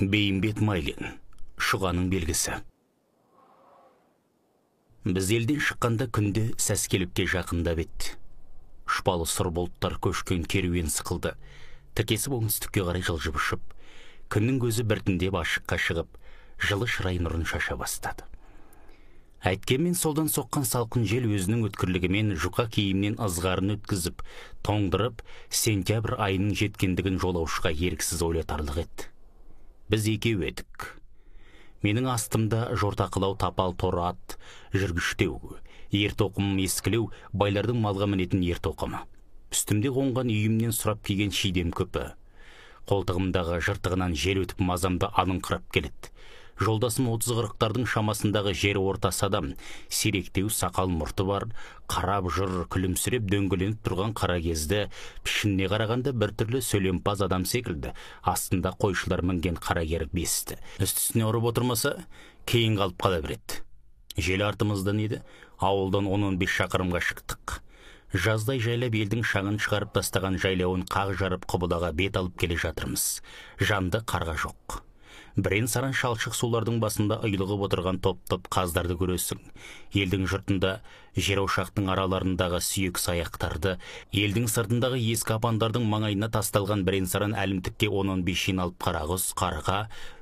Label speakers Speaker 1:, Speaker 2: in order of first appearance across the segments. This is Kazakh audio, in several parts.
Speaker 1: Бейімбет Майлин, Шұғаның белгісі. Біз елден шыққанда күнде сәскелікке жақындап еді. Шпалы сұр бұлттар көшкен керуен сықылды. Тіркесіп оңтүстікке қарай жылжып ұшып, күннің көзі біртіндеп ашыққа шығып, жылы шырай нұрын шаша бастады. Әйткенмен солдан соққан салқын жел өзінің өткірлігімен жұқа киімнен ызғарын өткізіп, тоңдырып, сентябрь айының жеткендігін жолаушыға еріксіз ойлатарлық еді. Біз екеу едік. Менің астымда жортақылау тапал торы ат, жүргіштеу, ертоқым ескілеу, байлардың малға мінетін ертоқымы. Үстімде қонған үйімнен сұрап киген шидем көпі. Қолтығымдағы жыртығынан жел өтіп мазамды аныңқырап келеді. Жолдасым 30-40-тардың шамасындағы жері ортасы адам, сиректеу сақал мұрты бар, қарап жыр күлімсіреп дөңгеленіп тұрған қара кезді, пішініне қарағанда біртүрлі сөйлемпаз адам секілді. Астында қойшылар мінген қара керік бесті. Үстісіне ұрып отырмаса, кейін қалып қала береді. Жел артымыздан еді, ауылдан 10-15 шақырымға шықтық. Жаздай жайлап елдің шаңын шығарып тастаған жайлауын қақ жарып құбылаға бет алып келе жатырмыз. Жанды қарға жоқ. Бірен саран шалшық сулардың басында ұйлығып отырған топ-топ қаздарды көресің. Елдің жұртында жер ошақтың араларындағы сүйек саяқтарды, елдің сыртындағы ескі апандардың маңайына тасталған бірен саран әлімтікке 10-15 жиналып қарағыз, қарға,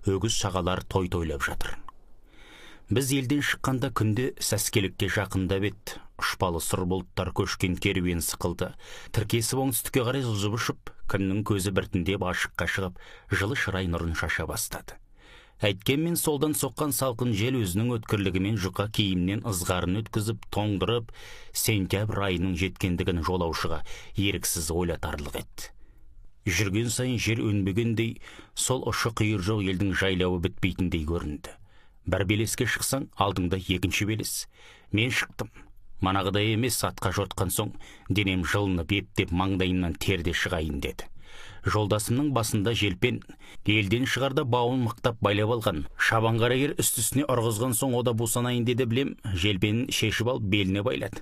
Speaker 1: өгіз шағалар той тойлап жатыр. Біз елден шыққанда күнде сәскелікке жақындап еді. Ұшпалы сұр бұлттар көшкен керуен сықылды. Тіркесіп оңтүстікке қарай жылжып ұшып, күннің көзі біртіндеп ашыққа шығып, жылы шырай нұрын шаша бастады. Әйткенмен солдан соққан салқын жел өзінің өткірлігімен жұқа киімнен ызғарын өткізіп, тоңдырып, сентябрь айының жеткендігін жолаушыға еріксіз ойлатарлық еді. Жүрген сайын жер өнбегендей, сол ұшы қиыр жоқ елдің жайлауы бітпейтіндей көрінді. Бір белеске шықсаң, алдыңда екінші белес. Мен шықтым. Манағыдай емес, атқа жортқан соң, денем жылынып ептеп маңдайымнан терде шығайын деді. Жолдасымның басында желпен, елден шығарда бауын мықтап байлап алған. Шабан қарагер үстісіне ұрғызған соң ода бусанайын деді білем, желпенін шешіп алып беліне байлады.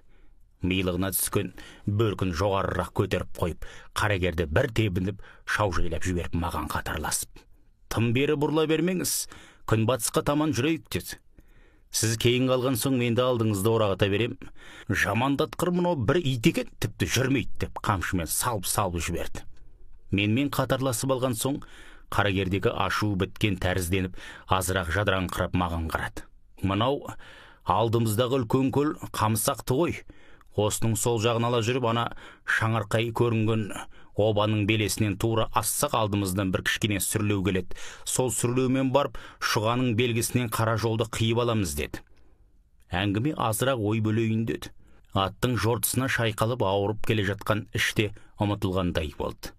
Speaker 1: Милығына түскен бөркін жоғарырақ көтеріп қойып, қарагерді бір тебініп, шау жайлап жіберіп маған қатарласып. Тым бері бұрла бермеңіз, күн батысқа таман жүрейік деді. Сіз кейін қалған соң менді алдыңызды орағыта берем. Жамандатқырмын о бір ит екен, тіпті жүрмейді деп қамшымен салып жіберді. Менімен қатарласып алған соң, қарагердегі ашу біткен тәрізденіп, азырақ жадыраңқырап маған қарады. Мынау алдымыздағы үлкен көл қамысақты ғой. Осының сол жағын ала жүріп, ана шаңырқай көрінген обаның белесінен тура ассақ алдымыздан бір кішкене сүрлеу келеді. Сол сүрлеумен барып, Шұғаның белгісінен қара жолды қиып аламыз деді. Әңгіме азырақ ой бөлейін деді. Аттың жортысына шайқалып ауырып келе жатқан іште ұмытылғандай болды.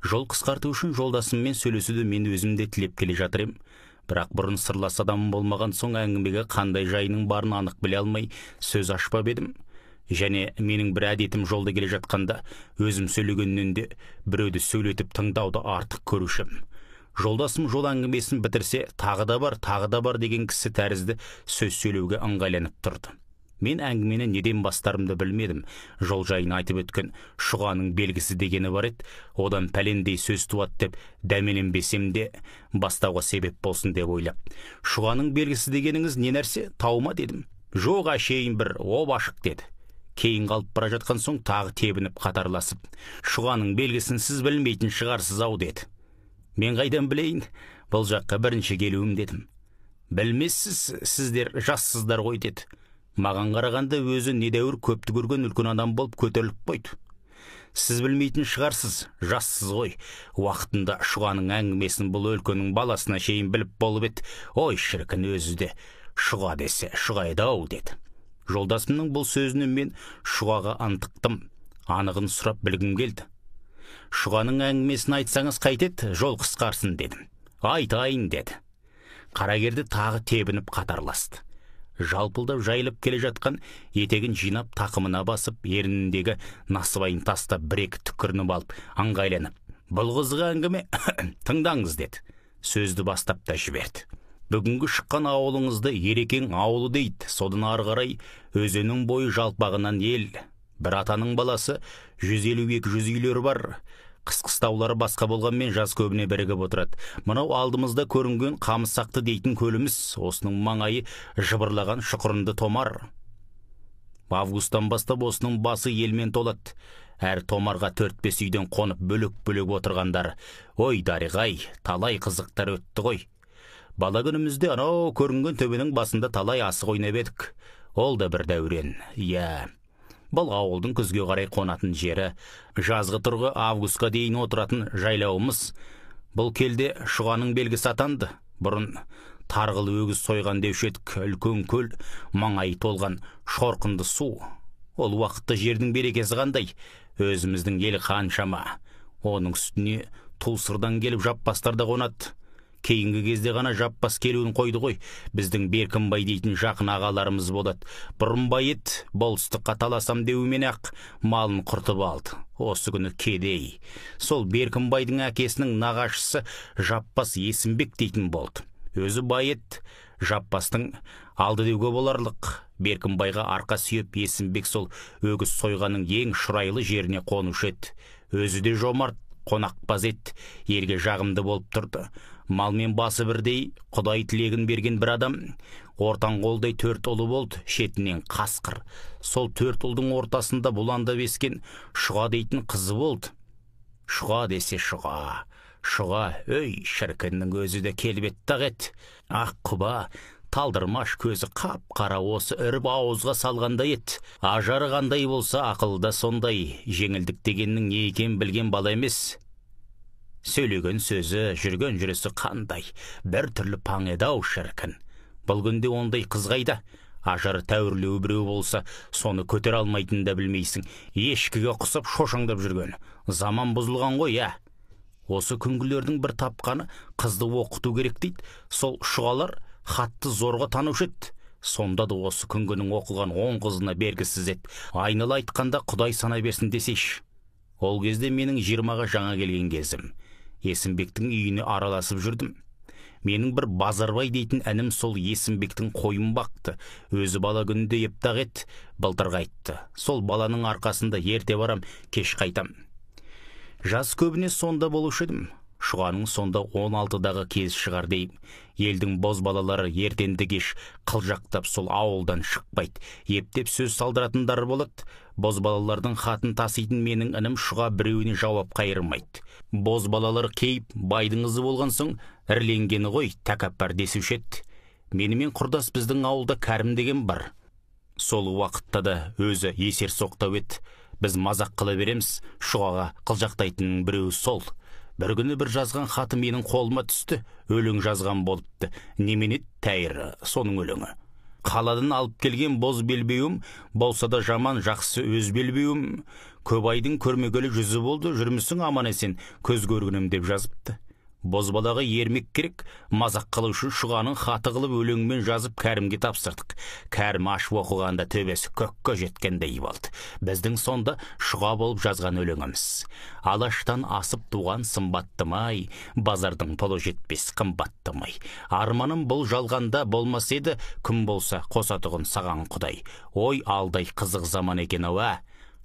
Speaker 1: Жол қысқарту үшін жолдасыммен сөйлесуді мен өзімде тілеп келе жатырым. Бірақ бұрын сырлас адамым болмаған соң әңгімеге қандай жайының барын анық біле алмай сөз ашпап едім. Және менің бір әдетім жолда келе жатқанда өзім сөйлегеннен де біреуді сөйлетіп тыңдауды артық көрушім. Жолдасым жол әңгімесін бітірсе, тағы да бар деген кісі тәрізді сөз сөйлеуге ыңғайланып тұрды. Мен әңгімені неден бастарымды білмедім. Жол жайын айтып өткен Шұғаның белгісі дегені бар еді, одан пәлендей сөз туады деп дәмененбесем де бастауға себеп болсын деп ойлап. Шұғаның белгісі дегеніңіз не нәрсе, тау ма дедім. Жоқ әшейін бір об ашық деді. Кейін қалып бара жатқан соң тағы тебініп қатарласып, Шұғаның белгісін сіз білмейтін шығарсыз ау деді. Мен қайдан білейін, бұл жаққа бірінші келуім дедім. Білмессіз, сіздер жассыздар ғой деді. Маған қарағанда өзі недәуір көпті көрген үлкен адам болып көтеріліп қойды. Сіз білмейтін шығарсыз, жассыз ғой. Уақытында Шұғаның әңгімесін бұл өлкенің баласына шейін біліп болып еді. Ой шіркін, өзі де Шұға десе Шұға еді-ау деді. Жолдасымның бұл сөзінен мен Шұғаға антықтым, анығын сұрап білгім келді. Шұғаның әңгімесін айтсаңыз қайтеді, жол қысқарсын дедім. Айтайын деді. Қарагерді тағы тебініп қатарласты. Жалпылдап жайылып келе жатқан етегін жинап тақымына басып, ерініндегі насыбайын тастап бір-екі түкірініп алып, аңғайланып, бұл қызға әңгіме тыңдаңыз деді. Сөзді бастап та жіберді. Бүгінгі шыққан ауылыңызды Ерекең ауылы дейді. Содан ары қарай өзенің бойы жалпағынан ел. Бір атаның баласы 150-200 үйлері бар. Қыс-қыстаулары басқа болғанмен жаз көбіне бірігіп отырады. Мынау алдымызда көрінген Қамысақты дейтін көліміз, осының маңайы жыбырлаған шұқырынды томар. Августтан бастап осының басы елмен толады. Әр томарға 4-5 үйден қонып бөлек-бөлек отырғандар. Ой, дариғай, талай қызықтар өтті ғой. Бала күнімізде анау көрінген төбенің басында талай асық ойнап едік. Ол да бір дәурен. Иә. Бұл ауылдың күзге қарай қонатын жері, жазғы тұрғы августқа дейін отыратын жайлауымыз. Бұл келде шұғаның белгісі атанды. Бұрын тарғыл өгіз сойған деуші едік. Үлкен көл, маңайы толған шорқынды су. Ол уақытта жердің берекесі қандай? Өзіміздің ел қаншама. Оның үстіне Тусырдан келіп жаппастар да қонады. Кейінгі кезде ғана жаппас келуін қойды ғой. Біздің Беркінбай дейтін жақын ағаларымыз болады. Бұрынбай ет, болыстыққа таласам деумен ақ малын құртып алды. Осы күні кедей. Сол Беркінбайдың әкесінің нағашысы Жаппас Есімбек дейтін болды. Өзі бай ет, Жаппастың алды деуге боларлық. Беркінбайға арқа сүйеп Есімбек сол өгіз сойғаның ең шұрайлы жеріне қонушы еді. Өзі де жомарт, қонақпаз ет, ерге жағымды болып тұрды. Малмен басы бірдей, Құдай тілегін берген бір адам. Ортан қолдай 4 ұлы болды, шетінен қасқыр. Сол 4 ұлдың ортасында бұланда бескен Шұға дейтін қызы болды. Шұға десе Шұға. Шұға, өй, шіркіннің өзі де келбетті ет. Ақ құба, талдырмаш көзі қап-қара, осы үріп ауызға салғандай ет. Ажары қандай болса ақылда сондай. Жеңілдік дегеннің не екен білген бала емес. Сөйлеген сөзі, жүрген жүрісі қандай, бір түрлі паң еді-ау шіркін. Бұл күнде ондай қыз қайда? Ажары тәуірлеу біреу болса, соны көтер алмайтын да білмейсің. Ешкіге құсып шошаңдап жүрген. Заман бұзылған ғой, ә? Осы күнгілердің бір тапқаны қызды оқыту керек дейді. Сол Шұғалар хатты зорға танушы еді. Сонда да осы күнгінің оқылған 10 қызына бергісіз еді. Айнала айтқанда Құдай сана берсін десейші. Ол кезде менің 20-ға жаңа келген кезім. Есімбектің үйіне араласып жүрдім. Менің бір Базарбай дейтін әнім сол Есімбектің қойын бақты. Өзі бала күнінде ептақ ет, былтырға айтты. Сол баланың арқасында ерте барам, кеш қайтам. Жаз көбіне сонда болушы едім. Шұғаның сонда 16-дағы кез шығар дейм. Елдің боз балалары ертенді кеш қылжақтап сол ауылдан шықпайды. Ептеп сөз салдыратындар болады. Боз балалардың хатын таситын менің інім Шұға біреуіне жауап қайырмайды. Боз балалар кейіп, байдың қызы болған соң, ірленгені ғой, тәкаппар десуші еді. Менімен құрдас біздің ауылда Кәрім деген бар. Сол уақытта да өзі есер соқтау еді. Біз мазақ қыла береміз, Шұғаға қылжақтайтынның біреу сол. Бір күні бір жазған хаты менің қолыма түсті. Өлең жазған болыпты. Немене тәйірі, соның өлеңі. Қаладан алып келген боз белбеуім, болса да жаман жақсы өз белбеуім. Көп айдың көрмегелі жүзі болды, жүрмісің аман есен, көз көргінім деп жазыпты. Бозбалаға ермек керек, мазақ қылу үшін Шұғаның хаты қылып өлеңмен жазып Кәрімге тапсырдық. Кәрім ашып оқығанда төбесі көкке жеткендей болды. Біздің сонда Шұға болып жазған өлеңіміз. Алаштан асып туған сымбаттымай, базардың пұлы жетпес қымбаттымай. Арманым бұл жалғанда болмас еді, күн болса қосатұғын саған Құдай. Ой, алдай қызық заман екен ау.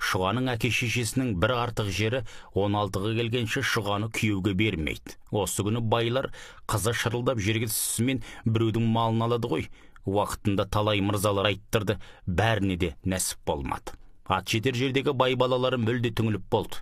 Speaker 1: Шұғаның әке-шешесінің бір артық жері 16-ға келгенше Шұғаны күйеуге бермейді. Осы күні байлар қызы шырылдап жерге түсісімен біреудің малын алады ғой. Уақытында талай мырзалар айттырды, бәріне де нәсіп болмады. Ат жетер жердегі бай балалары мүлде түңіліп болды.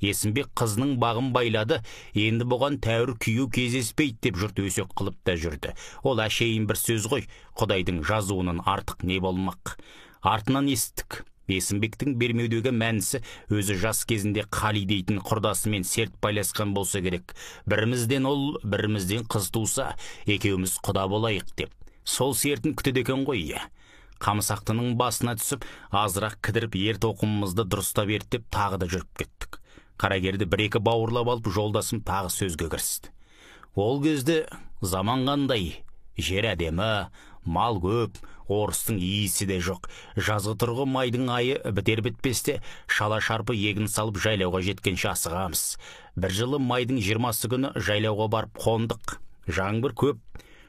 Speaker 1: Есімбек қызының бағын байлады, енді бұған тәуір күйеу кездеспейді деп жұрт өсек қылып та жүрді. Ол әшейін бір сөз ғой, Құдайдың жазуының артық не болмақ. Артынан естік. Есімбектің бермеудегі мәнісі өзі жас кезінде Қали дейтін құрдасымен серт байласқан болса керек. Бірімізден ол, бірімізден қыз туса, екеуміз құда болайық деп. Сол сертін күтеді екен ғой. Қамысақтының басына түсіп, азырақ кідіріп ерт оқымымызды дұрыстап ертіп тағы да жүріп кеттік. Қарагерді бір-екі бауырлап алып жолдасым тағы сөзге кірісті. Ол кезде заман қандай, жер әдемі, мал көп, орыстың иісі де жоқ. Жазғы тұрғы майдың айы бітер бітпесте шала шарпы егін салып жайлауға жеткенше асығамыз. Бір жылы майдың 20-сы күні жайлауға барып қондық. Жаңбыр көп.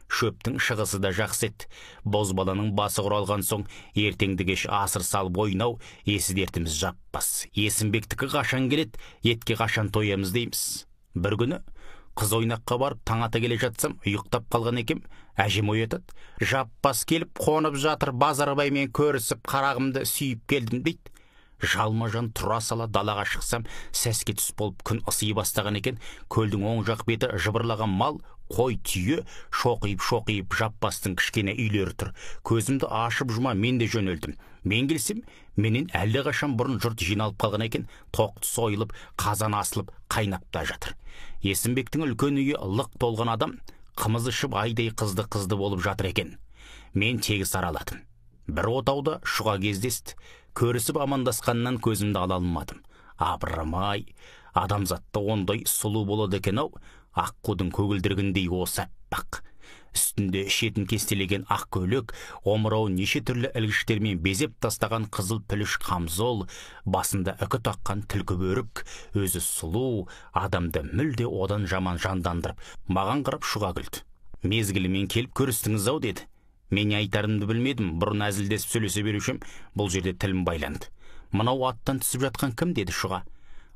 Speaker 1: Шөптің шығысы да жақсы еді. Бозбаланың басы құралған соң ертеңді кеш асыр салып ойнау, есі дертіміз жаппас. Есімбектікі қашан келеді, етке қашан тоямыз дейміз. Бір күні қыз ойнаққа барып таң ата келе жатсам, ұйықтап қалған екем, әжем оятады. Жаппас келіп қонып жатыр, Базарбаймен көрісіп, қарағымды сүйіп келдім дейді. Жалма-жан тұра сала далаға шықсам, сәске түс болып күн ысый бастаған екен. Көлдің оң жақ беті жыбырлаған мал, қой, түйе шоқиып Жаппастың кішкене үйлері тұр. Көзімді ашып жұма мен де жөнелдім. Мен келсем, менен әлде қашан бұрын жұрт жиналып қалған екен. Тоқты сойылып, қазан асылып, қайнап та жатыр. Есімбектің үлкен үйі лық толған адам, қымыз ішіп айдай қызды болып жатыр екен. Мен тегіс араладым. Бір отауда шұға кездесті. Көрісіп амандасқаннан көзімді ала алмадым. Абырмай, адамзатта ондай сұлу болады екен-ау, аққудың көгілдіргіндей осы аппақ. Үстінде шетін кестелеген ақ көйлек, омырауын неше түрлі ілгіштермен безеп тастаған қызыл пүліш қамзол, басында үкі таққан түлкі бөрік, өзі сұлу, адамды мүлде одан жаман жандандырып, маған қарап шұға күлді. Мезгілімен келіп көрістіңіз-ау деді. Мен айтарымды білмедім, бұрын әзілдесіп сөйлесе берушім, бұл жерде тілім байланды. Мынау аттан түсіп жатқан кім деді шұға.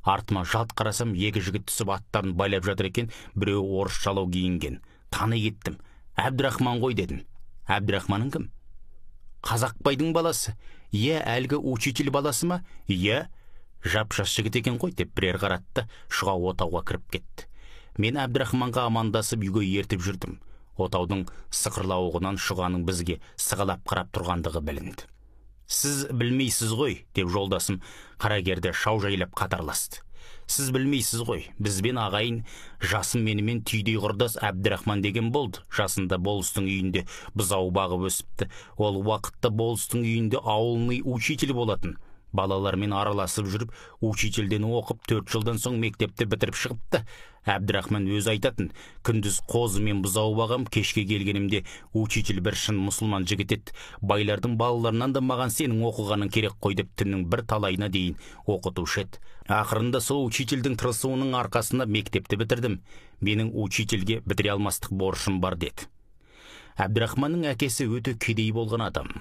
Speaker 1: Артыма жалт қарасам, екі жігіт түсіп аттарын байлап жатыр екен, біреуі орысшалау киінген. Тани кеттім. Әбдірахман ғой дедім. Әбдірахманың кім? Қазақбайдың баласы. Е, әлгі учитель баласы ма? Е, жап-жас жігіт екен ғой деп бірер қаратты. Шұға отауға кіріп кетті. Мен Әбдірахманға амандасып үйге ертіп жүрдім. Отаудың сықырлауығынан шұғаның бізге сығалап қарап тұрғандығы білінді. Сіз білмейсіз ғой, деп жолдасым қарагерді шаужайлап қатарласты. Сіз білмейсіз ғой, бізбен ағайын, жасым менімен түйдей құрдас Әбдірахман деген болды. Жасында болыстың үйінде бұзау бағып өсіпті. Ол уақытта болыстың үйінде ауылный учитель болатын. Балалармен араласып жүріп, учительден оқып 4 жылдан соң мектепті бітіріп шығыпты. Әбдірахман өз айтатын, күндіз қозы мен бұзау бағам, кешке келгенімде учитель бір шын мұсылман жігіт еді. Байлардың балаларынан да маған сенің оқығаның керек қой деп түннің бір талайына дейін оқытушы еді. Ақырында сол учительдің тырысуының арқасында мектепті бітірдім. Менің учительге бітіре алмастық борышым бар деді. Әбдірахманның әкесі өте кедей болған адам.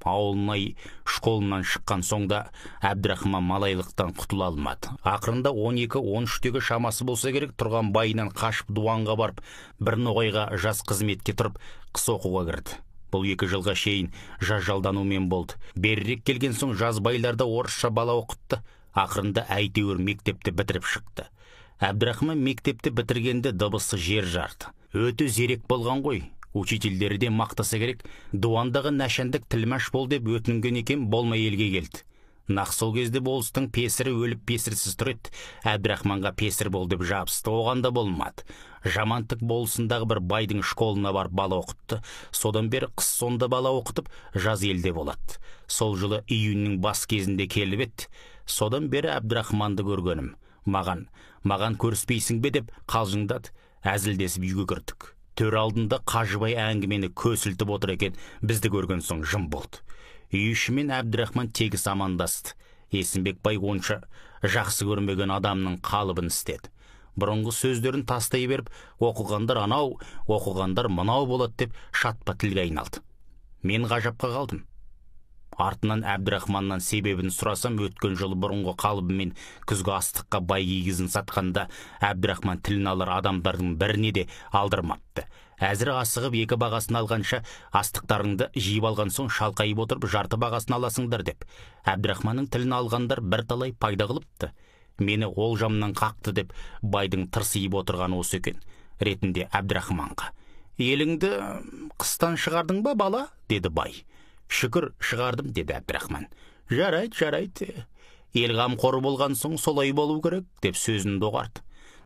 Speaker 1: Ауылнай школынан шыққан соңда Әбдірахман малайлықтан құтыла алмады. Ақырында 12-13-тегі шамасы болса керек, тұрған байынан қашып дуанға барып, бір ноғайға жас қызметке тұрып, қыс оқуға кірді. Бұл 2 жылға шейін жаз жалданумен болды. Берірек келген соң жаз байларда орысша бала оқытты. Ақырында әйтеуір мектепті бітіріп шықты. Әбдірахман мектепті бітіргенде дыбысы жер жарды. Өте зерек болған ғой. Учительдері де мақтаса керек. Дуандағы нәшәндік тілмәш бол деп өтінген екен, болмай елге келді. Нақ сол кезде болыстың песірі өліп песірсіз тұр еді. Әбдірахманға песір бол деп жабысты, оған да болмады. Жамантық болысындағы бір байдың школына барып бала оқытты. Содан бері қыс сонда бала оқытып, жаз елде болады. Сол жылы июньнің бас кезінде келіп еді. Содан бері Әбдірахманды көргенім. Маған көріспейсің бе деп қалжыңдады. Әзілдесіп үйге кірдік. Төр алдында Қажыбай әңгімені көсілтіп отыр екен, бізді көрген соң жым болды. Үй ішімен Әбдірахман тегіс амандасты. Есімбек бай онша жақсы көрмеген адамның қалыбын істеді. Бұрынғы сөздерін тастай беріп, оқығандар анау, оқығандар мынау болады деп шатпа тілге айналды. Мен ғажапқа қалдым. Артынан Әбдірахманнан себебін сұрасам, өткен жылы бұрынғы қалыбымен күзгі астыққа бай кигізін сатқанда Әбдірахман тілін алар адамдардың біріне де алдырмапты. Әзір асығып 2 бағасын алғанша, астықтарыңды жиып алған соң шалқайып отырып жарты бағасын аласыңдар деп. Әбдірахманның тілін алғандар бір талай пайда қылыпты. Мені ол жамнан қақты деп байдың тырсиып отырған осы екен. Ретінде Әбдірахманға: еліңді қыстан шығардың ба бала? Деді бай. Шүкір шығардым, деді Әбдірахман. Жарайды. Ел қамқоры болған соң солай болу керек, деп сөзін доғарды.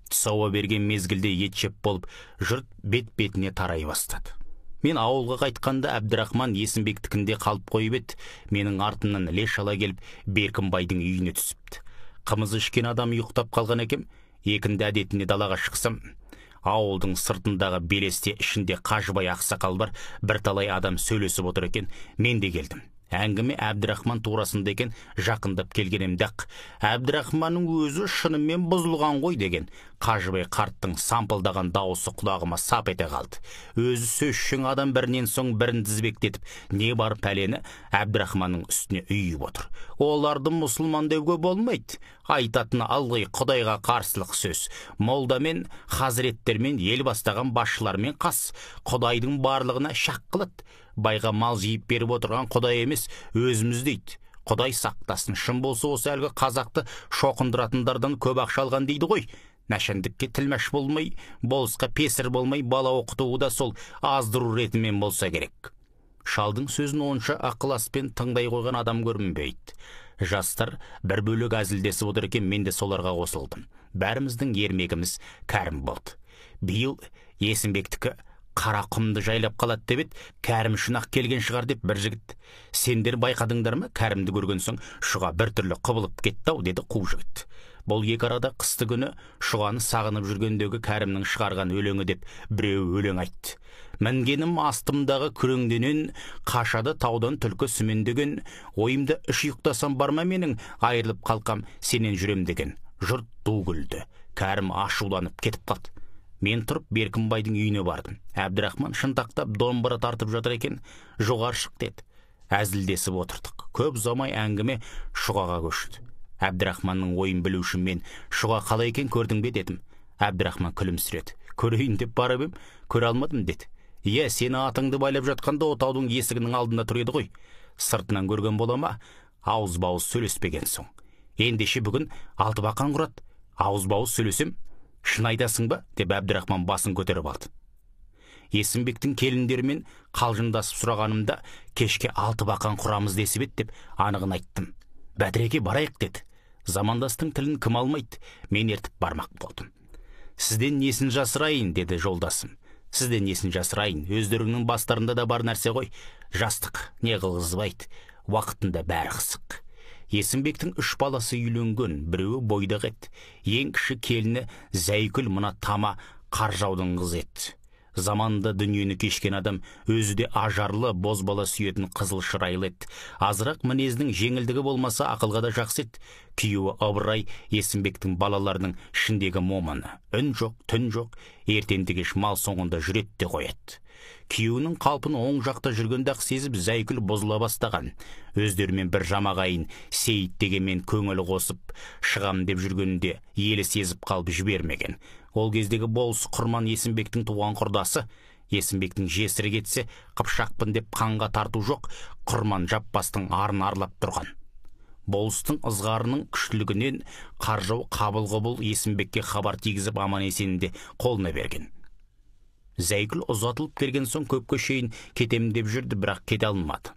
Speaker 1: Түс ауа берген мезгілде ет жеп болып, жұрт бет-бетіне тарай бастады. Мен ауылға қайтқанда Әбдірахман Есімбектікінде қалып қойып еді. Менің артымнан іле-шала келіп, Беркімбайдың үйіне түсіпті. Қымыз ішкен адам ұйықтап қалған екем. Екінді әдетіне далаға шықсам, ауылдың сыртындағы белесте ішінде Қажыбай ақсақал бар, бір талай адам сөйлесіп отыр екен. Мен де келдім. Әңгіме Әбдірахман турасында екен, жақындап келгенімді-ақ Әбдірахманның өзі шынымен бұзылған ғой деген Қажыбай қарттың сампылдаған дауысы құлағыма сап ете қалды. Өзі сөзшің адам бірінен соң бірін тізбектетіп, не бар пәлені Әбдірахманның үстіне үйіп отыр. Оларды мұсылман деуге болмайды. Айтатыны ылғи Құдайға қарсылық сөз. Молдамен, хазіреттермен, ел бастаған басшылармен қас. Құдайдың барлығына шақ қылады. Байға мал жиып беріп отырған Құдай емес, өзіміз дейді. Құдай сақтасын, шын болса осы әлгі қазақты шоқындыратындардан көп ақша алған дейді ғой. Нәшәндікке тілмәш болмай, болысқа песір болмай, бала оқытуы да сол аздыру ретімен болса керек. Шалдың сөзін онша ақыласпен тыңдай қойған адам көрінбейді. Жастар бір бөлек әзілдесіп отыр екен, мен де соларға қосылдым. Бәріміздің ермегіміз Кәрім болды. Биыл Есімбектікі қара құмды жайлап қалады деп еді, Кәрім үшін ақ келген шығар деп бір жігіт. Сендер байқадыңдар ма? Кәрімді көрген соң Шұға бір түрлі құбылып кетті-ау, деді қу жігіт. Бұл екі арада қысты күні Шұғаны сағынып жүргендегі Кәрімнің шығарған өлеңі деп біреу өлең айтты. Мінгенім астымдағы күреңденен, қашады таудан түлкі сүмендеген, ойымда үш ұйықтасам барма менің, айырылып қалқам сенен жүрем деген. Жұрт ду күлді. Кәрім ашуланып кетіп қалды. Мен тұрып Беркімбайдың үйіне бардым. Әбдірахман шынтақтап домбыра тартып жатыр екен, жоғары шық деді. Әзілдесіп отырдық. Көп ұзамай әңгіме Шұғаға көшті. Әбдірахманның ойын білу үшін мен Шұға қалай екен көрдің бе дедім. Әбдірахман күлімсіреді. Көрейін деп барып ем, көре алмадым деді. Иә, сені атыңды байлап жатқанда отаудың есігінің алдында тұр еді ғой. Сыртынан көрген бола ма? Ауыз-бауыз сөйлеспеген соң. Ендеше бүгін Алтыбақан құрады. Ауыз-бауыз сөйлесем, шын айтасың ба? Деп Әбдірахман басын көтеріп алды. Есімбектің келіндерімен қалжыңдасып сұрағанымда кешке Алтыбақан құрамыз десіп еді деп анығын айттым. Бәдіреге барайық деді. Замандастың тілін кім алмайды? Мен ертіп бармақ болдым. Сізден несін жасырайын, деді жолдасым. Сізден несін жасырайын, өздеріңнің бастарында да бар нәрсе ғой. Жастық не қылғызбайды, уақытында бәрі қысық. Есімбектің 3 баласы үйленген, біреуі бойдақ еді. Ең кіші келіні Зәйкүл, мына тама Қаржаудың қызы еді. Заманында дүниені кешкен адам өзі де ажарлы, бозбала сүйетін қызыл шырайлы еді. Азырақ мінездің жеңілдігі болмаса ақылға да жақсы еді. Күйеуі Ыбырай Есімбектің балаларының ішіндегі момыны. Үн жоқ, түн жоқ, ертеңді кеш мал соңында жүреді де қояды. Күйеуінің қалпын оң жақта жүргенде-ақ сезіп Зәйкүл бұзыла бастаған. Өздерімен бір жамағайын Сейіт дегенмен көңілі қосып шығам деп жүргенінде елі сезіп қалып жібермеген. Ол кездегі болыс Құрман Есімбектің туған құрдасы. Есімбектің жесірі кетсе, қыпшақпын деп қанға тарту жоқ, Құрман жаппастың арын арлап тұрған. Болыстың ызғарының күштілігінен Қаржау қабыл-ғұбыл Есімбекке хабар тигізіп аман-есенінде қолына берген. Зәйкүл ұзатылып келген соң көпке шейін кетем деп жүрді, бірақ кете алмады.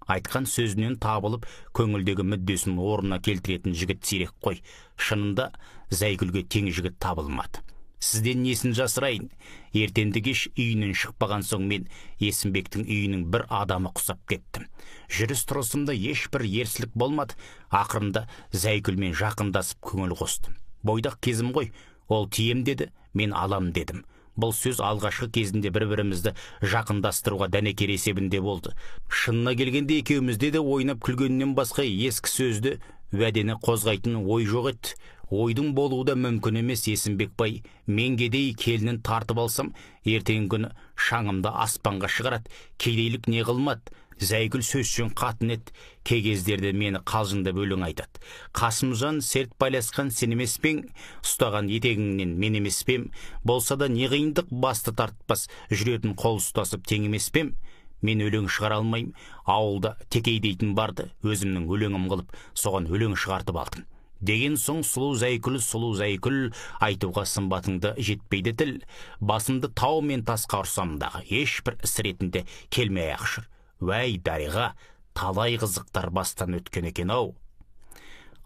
Speaker 1: Айтқан сөзінен табылып, көңілдегі мүддесін орнына келтіретін жігіт сирек қой. Шынында Зәйкүлге тең жігіт табылмады. Сізден несін жасырайын? Ертеңді кеш үйінен шықпаған соң мен Есімбектің үйінің бір адамы құсап кеттім. Жүріс-тұрысымда ешбір ерсілік болмады. Ақырында Зәйкүлмен жақындасып көңіл қостым. Бойдақ кезім ғой, ол тием деді, мен алам дедім. Бұл сөз алғашқы кезінде бір-бірімізді жақындастыруға дәнекер есебінде болды. Шынына келгенде екеумізде де ойнап күлгеннен басқа ескі сөзді, уәдені қозғайтын ой жоқ еді. Ойдың болуы да мүмкін емес. Есімбек бай, мен кедей келінін тартып алсам, ертең күні шаңымды аспанға шығарады. Кедейлік не қылмады? Зәйкүл сөзшен қатын еді. Кей кездерде мені қалжыңдап өлең айтады. Қасымжан серт байласқан сен емес пең, ұстаған етегіңнен мен емес пем, болса да не қиындық басты тартпас, жүретін қол ұстасып тең емес пем. Мен өлең шығара алмайым. Ауылда Текей дейтін барды, өзімнің өлеңім қылып, соған өлең шығартып алдым. Деген соң сұлу Зәйкүл, айтуға сымбатыңды жетпейді тіл. Басымды тау мен тасқа ұрсамдағы ешбір іс ретінде келмей ақшыр. Уәй дариға, талай қызықтар бастан өткен екен-ау.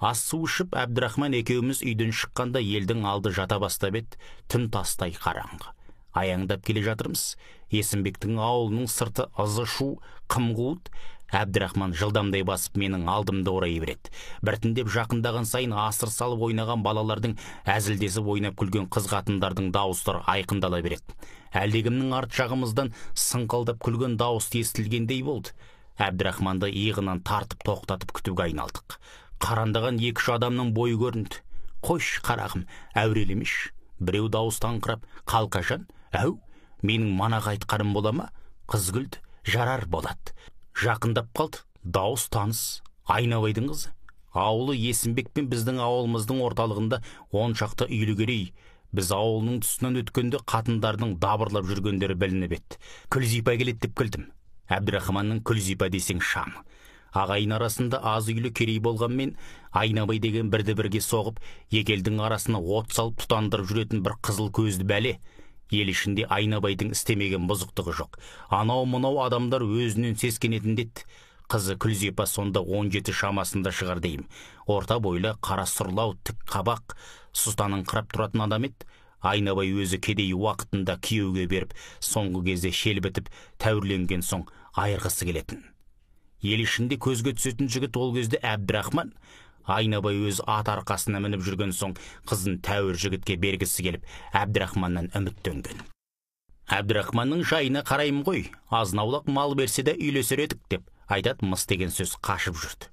Speaker 1: Ас су ішіп Әбдірахман екеуміз үйден шыққанда елдің алды жата бастап еді, түн тастай қараңғы. Аяңдап келе жатырмыз. Есімбектің ауылының сырты ызы шу, қым-қуыт. Әбдірахман жылдамдай басып менің алдымды орай береді. Біртіндеп жақындаған сайын асыр салып ойнаған балалардың, әзілдесіп ойнап күлген қыз-қатындардың дауыстары айқындала береді. Әлдегімнің арт жағымыздан сыңқылдап күлген дауыс естілгендей болды. Әбдірахманды иығынан тартып тоқтатып күтуге айналдық. Қарандаған 2-3 адамның бойы көрінді. Қойш, қарағым, әурелемеш. Біреу дауыстаңқырап, қалқажан, әу, менің манаға айтқаным бола ма? Қыз күлді, жарар болады. Жақындап қалды, дауыс таныс, Айнабайдың қызы. Ауылы Есімбек пен біздің ауылымыздың орталығында 10 шақты үйлі керей. Біз ауылының тұсынан өткенде қатындардың дабырлап жүргендері білініп еді. Күлзипа келеді деп күлдім. Әбдірахманның Күлзипа десең шамы. Ағайын арасында аз үйлі керей болғанмен, Айнабай деген бірді-бірге соғып, екелдің арасына от салып тұтандырып жүретін бір қызыл көзді бәле. Ел ішінде Айнабайдың істемеген бұзықтығы жоқ. Анау-мынау адамдар өзінен сескенетін деді. Қызы Күлзипа сонда 17 шамасында шығар дейім. Орта бойлы, қара сұрлау, тік қабақ, сұстаныңқырап тұратын адам еді. Айнабай өзі кедей уақытында күйеуге беріп, соңғы кезде шел бітіп, тәуірленген соң айырғысы келетін. Ел ішінде көзге түсетін жігіт ол кезде Әбдірахман. Айнабай өз ат арқасына мініп жүрген соң қызын тәуір жігітке бергісі келіп, Әбдірахманнан үміттенген. Әбдірахманның жайына қарайым ғой, азын-аулақ мал берсе де үйлесер едік деп айтат, мыс деген сөз қашып жүрді.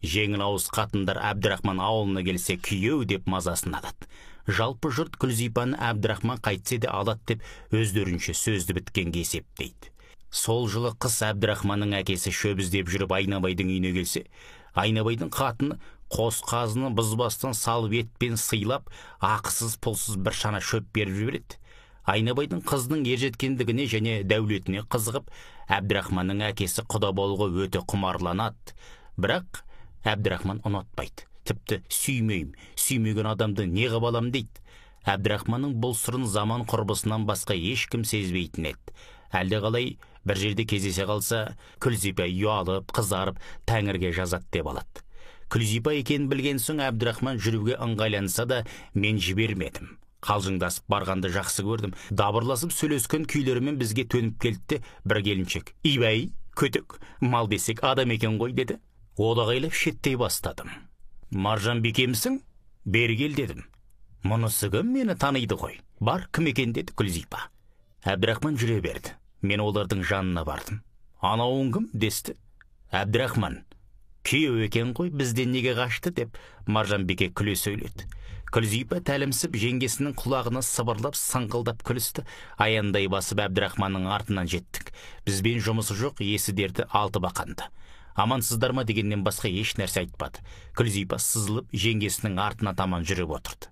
Speaker 1: Жеңіл ауыз қатындар Әбдірахман ауылына келсе күйеу деп мазасын алады. Жалпы жұрт Күлзипаны Әбдірахман қайтсе де алады деп өздерінше сөзді біткенге есептейді. Сол жылы қыс Әбдірахманның әкесі шөп іздеп жүріп Айнабайдың үйіне келсе, Айнабайдың қатыны қос қазыны бұзбастан салып етпен сыйлап, ақысыз пұлсыз бір шана шөп беріп жібереді. Айнабайдың қызының ержеткендігіне және дәулетіне қызығып, Әбдірахманның әкесі құда болуға өте құмарланады. Бірақ Әбдірахман ұнатпайды. Тіпті сүймейм, сүймеген адамды не қып алам дейді. Әбдірахманның бұл сырын заман құрбысынан басқа ешкім сезбейтін еді. Әлде қалай бір жерде кездесе қалса, Күлзипа ұялып, қызарып, тәңірге жазат деп алады. Күлзипа екенін білген соң Әбдірахман жүруге ыңғайланса да, мен жібермедім. Қалжыңдасып барғанды жақсы көрдім. Дабырласып сөйлескен күйлерімен бізге төніп келді. Бір келіншек, «Ибәй, көтік, мал бесек адам екен ғой» деді. Одағайлап шеттей бастадым. «Маржан бекемсің? Бері кел» дедім. «Мұнысы кім, мені таниды ғой». «Бар, кім екен?» деді Күлзипа. Әбдірахман жүре берді. Мен олардың жанына бардым. «Анауың кім?» десті. «Әбдірахман, күйеу екен ғой, бізден неге қашты?» деп Маржанбике күле сөйледі. Күлзипа тәлімсіп жеңгесінің құлағына сыбырлап саңқылдап күлісті. Аяндай басып Әбдірахманның артынан жеттік. Бізбен жұмысы жоқ, есі дерді 6 бақанды. Амансыздар ма дегеннен басқа еш нәрсе айтпады. Күлзипа сызылып жеңгесінің артына таман жүріп отырды.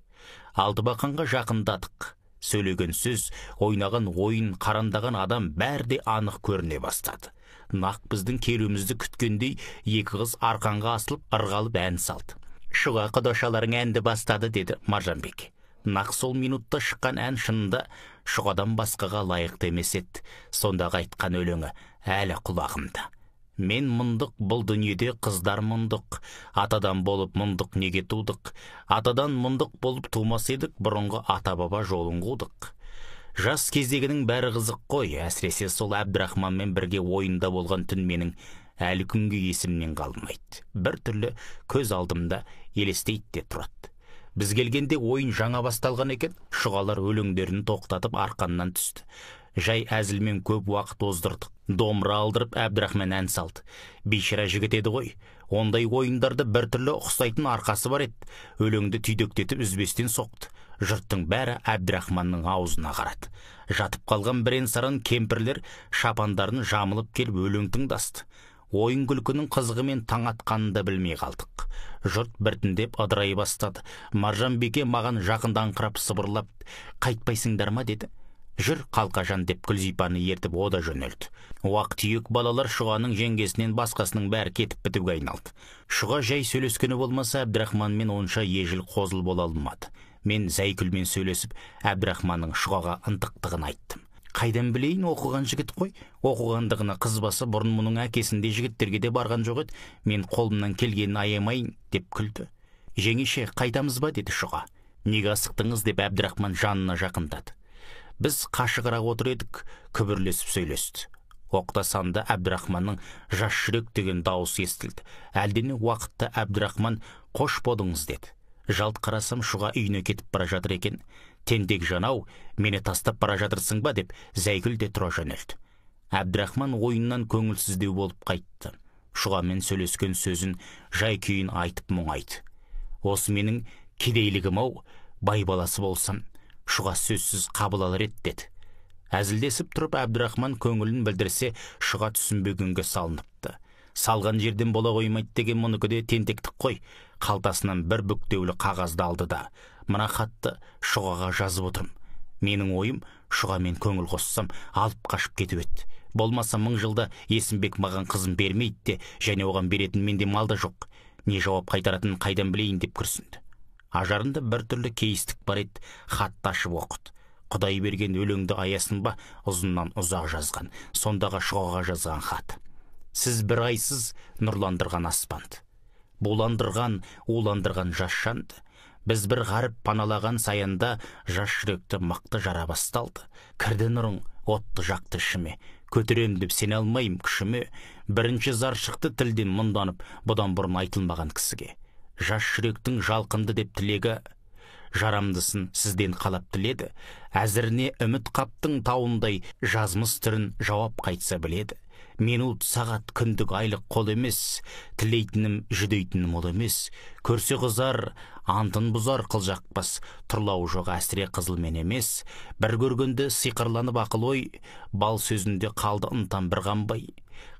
Speaker 1: 6 бақанға жақындадық. Сөйлеген сөз, ойнаған ойын, қарандаған адам бәрде анық көріне бастады. Нақ біздің келуімізді күткендей, екі қыз арқанға асылып, ырғалып ән салды. «Шуға құдашаларың әнді бастады» деді Маржанбек. Нақ сол минутта шыққан ән шынында шұғадан басқаға лайықты емес еді. Сондағы айтқан өлеңі әлі құлағымда. «Мен мұндық, бұл дүниеде қыздар мұндық. Атадан болып мұндық неге тудық? Атадан мұндық болып тумас едік, бұрынғы ата-баба жолын қудық». Жас кездегінің бәрі қызық қой, әсіресе сол Әбдірахманмен бірге ойында болған түн менің әлі күнге есімнен қалмайды. Бір түрлі көз алдымда елестейді де тұрады. Біз келгенде ойын жаңа басталған екен, шұғалар өлеңдерін тоқтатып арқаннан түсті. Жай әзілмен көп уақыт оздырдық. Домра алдырып Әбдірахман ән салды. Бейшара жігіт еді ғой. Ондай ойындарды бір түрлі ұқсайтын арқасы бар еді. Өлеңді түйдектетіп үзбестен соқты. Жұрттың бәрі Әбдірахманның аузына қарады. Жатып қалған бірен-саран кемпірлер шапандарын жамылып келіп өлең тыңдасты. Ойын күлкінің қызығымен таң атқанын да білмей қалдық. Жұрт біртіндеп ыдырай бастады. Маржанбике маған жақындаңқырап сыбырлап, «Қайтпайсыңдар ма?» деді. «Жүр, Қалқажан» деп Күлзипаны ертіп ода жөнелді. Уақ түйек балалар Шұғаның жеңгесінен басқасының бәрі кетіп бітуге айналды. Шұға жай сөйлескені болмаса Әбдірахманмен онша ежіл қозыл бола алмады. Мен Зәйкүлмен сөйлесіп, Әбдірахманның Шұғаға ынтықтығын айттым. «Қайдан білейін, оқыған жігіт қой. Оқығандығына қызбасы бұрын мұның әкесінде жігіттерге де барған жоқ еді. Мен қолымнан келгенін аямайын» деп күлді. «Жеңеше, қайтамыз ба?» деді Шұға. «Неге асықтыңыз?» деп Әбдірахман жанына жақындады. Біз қашығырақ отыр едік, күбірлесіп сөйлесті. Оқтасанда Әбдірахманның «Жас жүрек» деген дауыс естілді. Әлдені уақытта Әбдірахман «Қош болдыңыз» деді. Жалт қарасам, Шұға үйіне кетіп бара жатыр екен. «Тентек жанау, мені тастап бара жатырсың ба?» деп Зәйкүл де тұра жөнелді. Әбдірахман ойыннан көңілсіздеу болып қайтты. Шұғамен сөйлескен сөзін жай күйін айтып мұңайды. Осы менің кедейлігім-ау, бай баласы болсам, Шұға сөзсіз қабыл алар еді деді. Әзілдесіп тұрып Әбдірахман көңілін білдірсе, Шұға түсінбегенге салыныпты. Салған жерден бола қоймайды деген мұныкі де тентектік қой. Қалтасынан бір бүктеулі қағазды алды да, мына хатты Шұғаға жазып отырым. Менің ойым, Шұғамен көңіл қоссам, алып қашып кетіп еді. Болмаса 1000 жылда Есімбек маған қызын бермейді де, және оған беретін менде мал да жоқ. Не жауап қайтаратынын қайдан білейін деп күрсінді. Ажарында бір түрлі кейістік бар еді, хатты ашып оқыды. Құдай берген өлеңді аясын ба, ұзыннан ұзақ жазған, сондағы Шұғаға жазған хат. Сіз бір айсыз нұрландырған аспанды, буландырған, уландырған жас жанды. Біз бір ғаріп паналаған саянда, жас жүректі мықты жара басталды. Кірді нұрың, отты жақты ішіме, көтерем деп сене алмайым күшіме. Бірінші зар шықты тілден мұнданып, бұдан бұрын айтылмаған кісіге. Жас жүректің жалқынды деп тілегі, жарамдысын сізден қалап тіледі. Әзіріне үміт қаптың тауындай, жазмыс түрін жауап қайтса біледі. Минут, сағат, күндік, айлық қол емес, тілейтінім, жүдейтінім ол емес. Көрсе қызар, антын бұзар қылжақпас, тұрлау жоқ әсіре қызылмен емес. Бір көргенде сиқырланып ақыл ой, бал сөзінде қалды ынтам бір қанбай.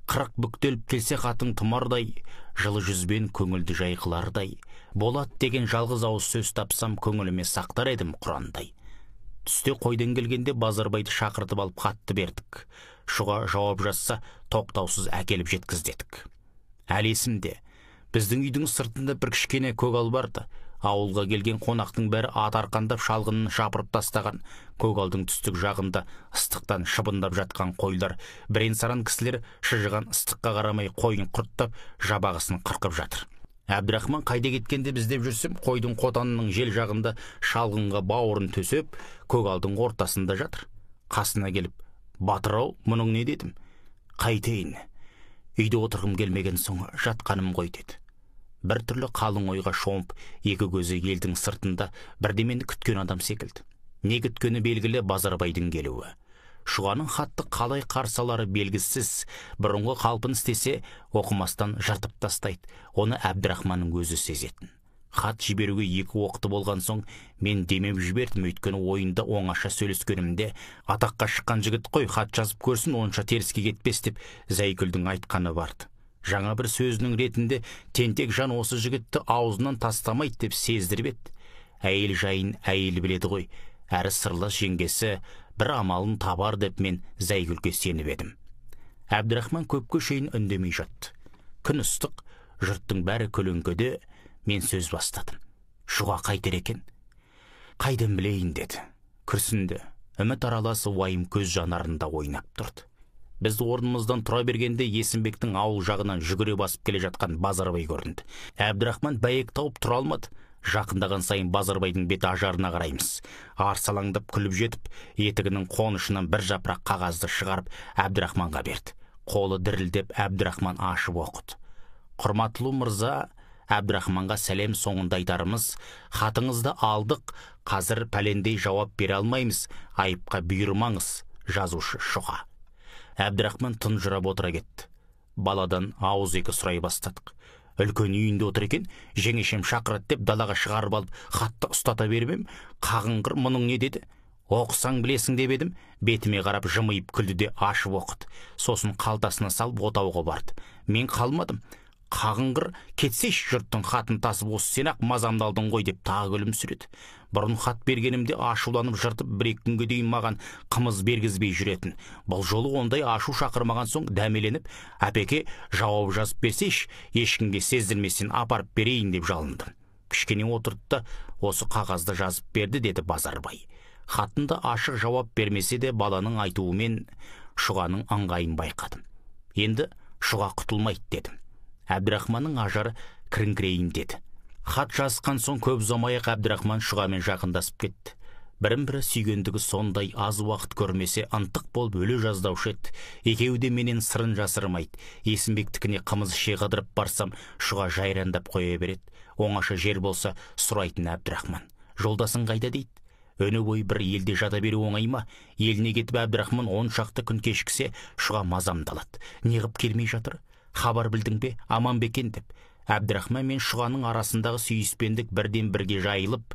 Speaker 1: 40 бүктеліп келсе қатың тұмардай, жылы жүзбен көңілді жайқылардай. Болат деген жалғыз ауыз сөз тапсам, көңіліме сақтар едім Құрандай. Түсте қойдан келгенде Базарбайды шақыртып алып хатты бердік. Шұға жауап жазса, тоқтаусыз әкеліп жеткіздедік. Әлі есімде, біздің үйдің сыртында бір кішкене көгал барды. Ауылға келген қонақтың бәрі ат арқандап шалғынын шапырып тастаған. Көгалдың түстік жағында ыстықтан шыбындап жатқан қойлар, бірен-саран кісілер шыжыған ыстыққа қарамай қойын құрттап, жабағысын қырқып жатыр. Әбдірахман қайда кеткенде біздеп жүрсем, қойдың қотанының жел жағында шалғынға бауырын төсеп, көгалдың ортасында жатыр. Қасына келіп, батыр-ау, мұның не дедім? Қайтейін, үйде отырғым келмеген соң жатқаным ғой деді. Бір түрлі қалың ойға шомып, екі көзі елдің сыртында бірдемені күткен адам секілді. Не күткені белгілі Базарбайдың келуі. Шұғаның хатты қалай қарсалары белгісіз, бұрынғы қалпын істесе, оқымастан жыртып тастайды. Оны Әбдірахманның өзі сезетін. Хат жіберуге 2 оқты болған соң, мен демеп жібердім, өйткені ойында оңаша сөйлескенімде, атаққа шыққан жігіт қой, хат жазып көрсін, онша теріске кетпес деп Зәйкүлдің айтқаны барды. Жаңа бір сөзінің ретінде тентек жан осы жігітті аузынан тастамайды деп сездіріп еді. Әйел жайын әйел біледі ғой, әрі сырлас жеңгесі бір амалын табар деп мен Зәйкүлге сеніп едім. Әбдірахман көпке шейін үндемей жатты. Күн ыстық, жұрттың бәрі көлеңкеде. Мен сөз бастадым. Шұға қайтер екен? Қайдан білейін деді. Күрсінді. Үміт араласы уайым көз жанарында ойнап тұрды. Біз орнымыздан тұра бергенде Есімбектің ауыл жағынан жүгіре басып келе жатқан Базарбай көрінді. Әбдірахман бәйек тауып тұра алмады. Жақындаған сайын Базарбайдың беті ажарына қараймыз. Арсалаңдап күліп жетіп, етігінің қонышынан бір жапырақ қағазды шығарып Әбдірахманға берді. Қолы дірілдеп Әбдірахман ашып оқыды. Құрматлы мырза, Әбдірахманға сәлем, соңында айтарымыз, хатыңызды алдық, қазір пәлендей жауап бере алмаймыз, айыпқа бұйырмаңыз, жазушы Шұға. Әбдірахман тұнжырап отыра кетті. Баладан ауыз екі сұрай бастадық. Үлкен үйінде отыр екен, жеңешем шақырады деп далаға шығарып алып, хатты ұстата бермем, қағыңғыр, мұның не деді? Оқысаң білесің деп едім, бетіме қарап жымиып күлді де ашып оқыды. Сосын қалтасына салып отауға барды. Мен қалмадым. Қағыңғыр, кетсеш, жұрттың хатын тасып, осы сен-ақ мазамды алдың ғой деп тағы күлімсіреді. Бұрын хат бергенімде ашуланып жыртып, 1-2 күнге дейін маған қымыз бергізбей жүретін. Бұл жолы ондай ашу шақырмаған соң дәмеленіп, әпеке жауап жазып берсеш, ешкімге сездірместен апарып берейін деп жалындым. Кішкене отырды да, осы қағазды жазып берді деді Базарбай. Хатында ашық жауап бермесе де баланың айтуымен Шұғаның аңғайын байқадым. Енді Шұға құтылмайды дедім. Әбдірахманның ажары кіріңкірейін деді. Хат жазған соң көп ұзамай-ақ Әбдірахман Шұғамен жақындасып кетті. Бірін-бірі сүйгендігі сондай аз уақыт көрмесе ынтық болып өлі жаздаушы еді. Екеуі де менен сырын жасырмайды. Есімбектікіне қымыз іше қыдырып барсам, Шұға жайрандап қоя береді. Оңаша жер болса сұрайтын Әбдірахман. Жолдасың қайда дейді? Өні бойы бір елде жата беру оңай ма? Еліне кетіп Әбдірахман 10 шақты күн кешіксе, шұға мазамдалады. Неғып келмей жатыр? Хабар білдің бе? Аман бекен деп. Әбдірахман мен Шұғаның арасындағы сүйіспендік бірден бірге жайылып,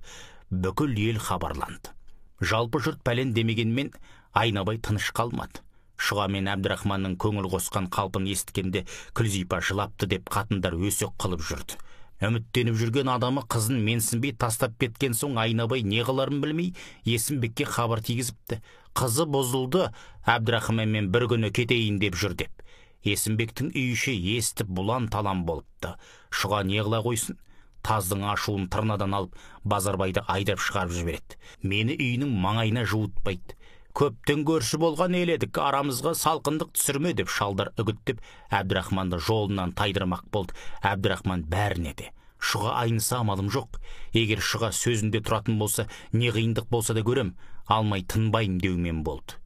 Speaker 1: бүкіл ел хабарланды. Жалпы жұрт пәлен демегенмен Айнабай тыныш қалмады. Шұға мен Әбдірахманның көңіл қосқан қалпын естігенде Күлзипа жылапты деп қатындар өсек қылып жүрді. Үміттеніп жүрген адамы қызын менсінбей тастап кеткен соң Айнабай не қыларын білмей Есімбекке хабар тигізіпті. Қызы бұзылды, Әбдірахманмен бір күні кетейін деп жүр деп. Есімбектің үй іші естіп бұлан талан болыпты. Шұға не қыла қойсын? Таздың ашуын тырнадан алып, Базарбайды айдап шығарып жібереді. Мені үйінің маңайына жуытпайды. Көптен көрші болған еледік, арамызға салқындық түсірме деп шалдар үгіттеп, Әбдірахманды жолынан тайдырмақ болды. Әбдірахман бәріне де. Шұға айнысы амалым жоқ. Егер Шұға сөзінде тұратын болса, не қиындық болса да көрем, алмай тынбайым деумен болды.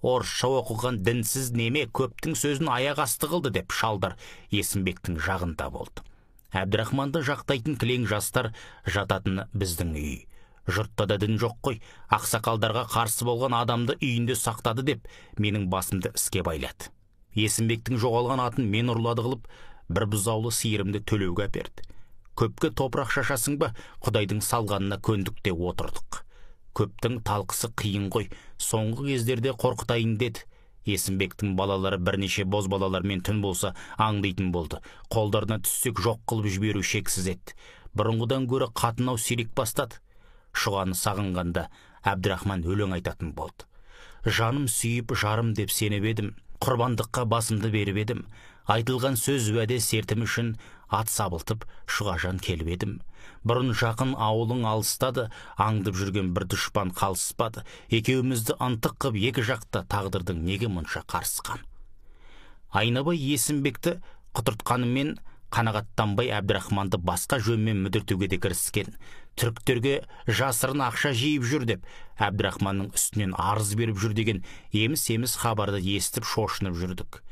Speaker 1: Орысша оқыған дінсіз неме көптің сөзін аяқ асты қылды деп шалдар Есімбектің жағында болды. Әбдірахманды жақтайтын кілең жастар жататыны біздің үй. Жұртта да дін жоқ қой, ақсақалдарға қарсы болған адамды үйінде сақтады деп менің басымды іске байлады. Есімбектің жоғалған атын мен ұрлады қылып, бір бұзаулы сиырымды төлеуге әперді. Көпке топырақ шашасың ба, Құдайдың салғанына көндік те отырдық. Көптің талқысы қиын ғой, соңғы кездерде қорқытайын деді. Есімбектің балалары бірнеше боз балалармен түн болса аңдайтын болды. Қолдарына түссек жоқ қылып жіберу шексіз еді. Бұрынғыдан гөрі қатынау сирек бастады. Шұғаны сағынғанда Әбдірахман өлең айтатын болды. Жаным сүйіп жарым деп сеніп едім, құрбандыққа басымды беріп едім. Айтылған сөз уәде сертім үшін ат сабылтып Шұғажан келіп едім. Бұрын жақын ауылың алыстады, аңдып жүрген бір дұшпан қалыспады. Екеумізді ынтық қып екі жақта тағдырдың неге мұнша қарысқан. Айнабай Есімбекті құтыртқанымен қанағаттанбай Әбдірахманды басқа жөнмен мүдіртуге де кіріскен. Түріктерге жасырын ақша жиып жүр деп Әбдірахманның үстінен арыз беріп жүр деген еміс-еміс хабарды естіп шошынып жүрдік.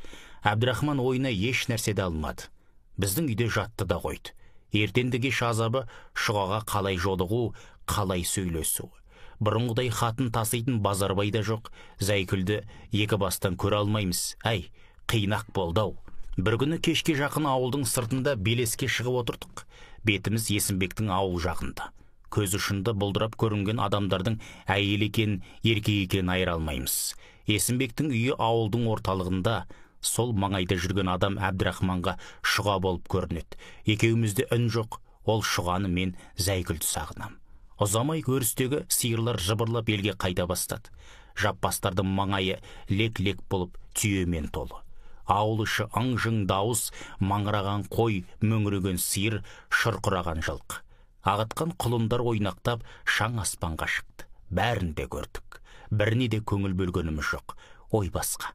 Speaker 1: Әбдірахман ойына еш нәрсе де алмады. Біздің үйде жатты да қойды. Ертенді кеш азабы Шұғаға қалай жолығу, қалай сөйлесу. Бұрынғыдай хатын таситын Базарбай да жоқ. Зәйкүлді екі бастан көре алмаймыз. Әй, қиынақ болды ау. Бір күні кешке жақын ауылдың сыртында белеске шығып отырдық. Бетіміз Есімбектің ауыл жақында. Көз ұшында бұлдырап көрінген адамдардың әйел екен, еркек екенін айыра алмаймыз. Есімбектің үйі ауылдың орталығында. Сол маңайда жүрген адам Әбдірахманға Шұға болып көрінеді. Екеумізде үн жоқ, ол Шұғаны мен Зәйкүлді сағынам. Ұзамай көрістегі сиырлар жыбырлап елге қайта бастады. Жаппастардың маңайы лек-лек болып түйемен толы. Ауыл іші ың-жың дауыс, маңыраған қой, мөңіреген сиыр, шырқыраған жылқы. Ағытқан құлындар ойнақтап шаң аспанға шықты. Бәрін де көрдік. Біріне де көңіл бөлгеніміз жоқ. Ой басқа.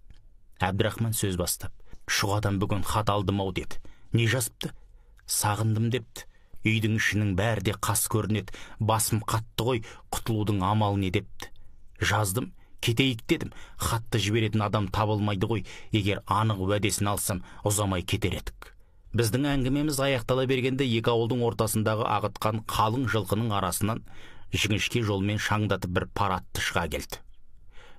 Speaker 1: Әбдірахман сөз бастап, Шұғадан бүгін хат алдым-ау деді. Не жазыпты? Сағындым депті. Үйдің ішінің бәрі де қас көрінеді. Басым қатты ғой, құтылудың амалы не депті. Жаздым, кетейік дедім. Хатты жіберетін адам табылмайды ғой. Егер анық уәдесін алсам, ұзамай кетер едік. Біздің әңгімеміз аяқтала бергенде екі ауылдың ортасындағы ағытқан қалың жылқының арасынан жіңішке жолмен шаңдатып бір пар атты шыға келді.